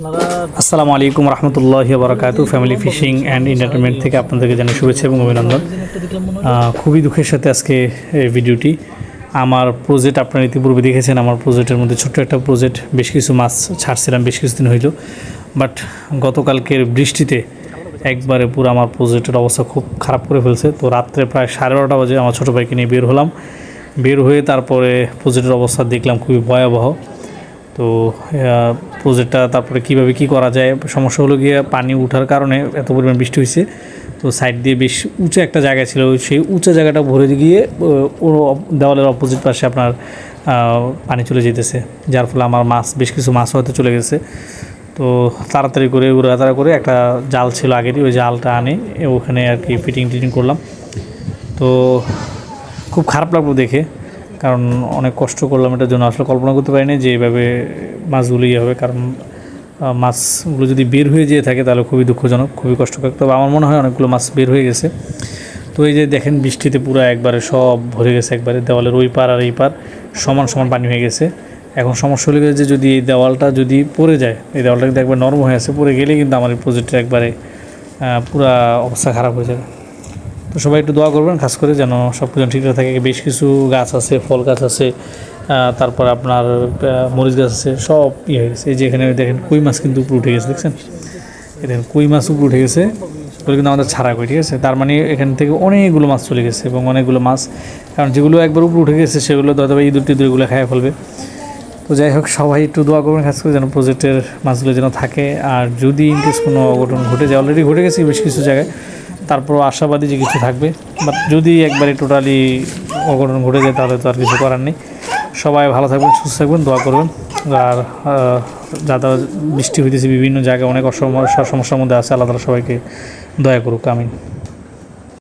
আসসালামু আলাইকুম রহমতুল্লাহি ওয়া বারাকাতুহু। ফ্যামিলি ফিশিং অ্যান্ড এন্টারটেনমেন্ট থেকে আপনাদেরকে জানাই শুভেচ্ছা এবং অভিনন্দন। খুবই দুঃখের সাথে আজকে এই ভিডিওটি। আমার প্রজেক্ট আপনারা ইতিপূর্বে দেখেছেন। আমার প্রজেক্টের মধ্যে ছোট্ট একটা প্রজেক্ট, বেশ কিছু মাছ ছাড়ছিলাম বেশ কিছুদিন হইল, বাট গতকালকের বৃষ্টিতে একবারে পুরো আমার প্রজেক্টের অবস্থা খুব খারাপ করে ফেলছে। তো রাত্রে প্রায় 12:30 বাজে আমার ছোটো ভাইকে নিয়ে বের হলাম। বের হয়ে তারপরে প্রজেক্টের অবস্থা দেখলাম খুবই ভয়াবহ। তো প্রজেক্টটা তারপরে কীভাবে কী করা যায়, সমস্যা হলো গিয়ে পানি উঠার কারণে এত পরিমাণ বৃষ্টি হয়েছে। তো সাইড দিয়ে বেশ উঁচু একটা জায়গা ছিল, সেই উঁচু জায়গাটা ভরে গিয়ে দেওয়ালের অপোজিট পাশে আপনার পানি চলে যেতেছে, যার ফলে আমার বেশ কিছু মাছ হয়তো চলে গেছে। তো তাড়াতাড়ি করে উড়াতাড়া করে একটা জাল ছিল আগেরই, ওই জালটা আনে ওখানে আর কি ফিটিং করলাম। তো খুব খারাপ লাগলো দেখে, কারণ অনেক কষ্ট করলাম এটার জন্য। আসলে কল্পনা করতে পারিনি যে এইভাবে মাছগুলো হবে, কারণ মাছগুলো যদি বের হয়ে যেয়ে থাকে তাহলে খুবই দুঃখজনক, খুবই কষ্টকর। তবে আমার মনে হয় অনেকগুলো মাছ বের হয়ে গেছে। তো এই যে দেখেন বৃষ্টিতে পুরো একবারে সব ভরে গেছে, একবারে দেওয়ালের ওই পার আর এই পার সমান সমান পানি হয়ে গেছে। এখন সমস্যা হলে গেছে যদি এই দেওয়ালটা যদি পড়ে যায়, এই দেওয়ালটা কিন্তু একবার নরম হয়ে আছে, পড়ে গেলে কিন্তু আমার এই প্রজেক্টের একবারে পুরা অবস্থা খারাপ হয়ে যাবে। তো সবাই একটু দোয়া করবেন খাস করে, যেন সব কিছু ঠিকঠাক থাকে। বেশ কিছু গাছ আছে, ফল গাছ আছে, তারপর আপনার মরিচ গাছ আছে, সব হয়ে গেছে। এই যে এখানে দেখেন কই মাছ কিন্তু উপরে উঠে গেছে, দেখছেন? এই দেখেন কই মাছ উপরে উঠে গেছে, ওগুলো কিন্তু আমাদের ছাড়া কই, ঠিক আছে? তার মানে এখান থেকে অনেকগুলো মাছ চলে গেছে, এবং অনেকগুলো মাছ, কারণ যেগুলো একবার উপরে উঠে গেছে সেগুলো হয়তো ইঁদুর টিঁদুরগুলো খাইয়ে ফেলবে। তো যাই হোক, সবাই একটু দোয়া করবেন খাস করে, যেন প্রজেক্টের মাছগুলো যেন থাকে। আর যদি ইনকেস কোনো অঘটন ঘটে যায়, অলরেডি ঘটে গেছে বেশ কিছু জায়গায়, তারপরও আশাবাদী যে কিছু থাকবে। বাট যদি একবারে টোটালি অঘটন ঘটে যায় তাহলে তো আর কিছু করার নেই। সবাই ভালো থাকবেন, সুস্থ থাকবেন, দোয়া করবেন। আর যারা বৃষ্টি হইতেছে বিভিন্ন জায়গায় অনেক সমস্যার মধ্যে আছে, আল্লাহ তাআলা সবাইকে দয়া করুক, আমিন।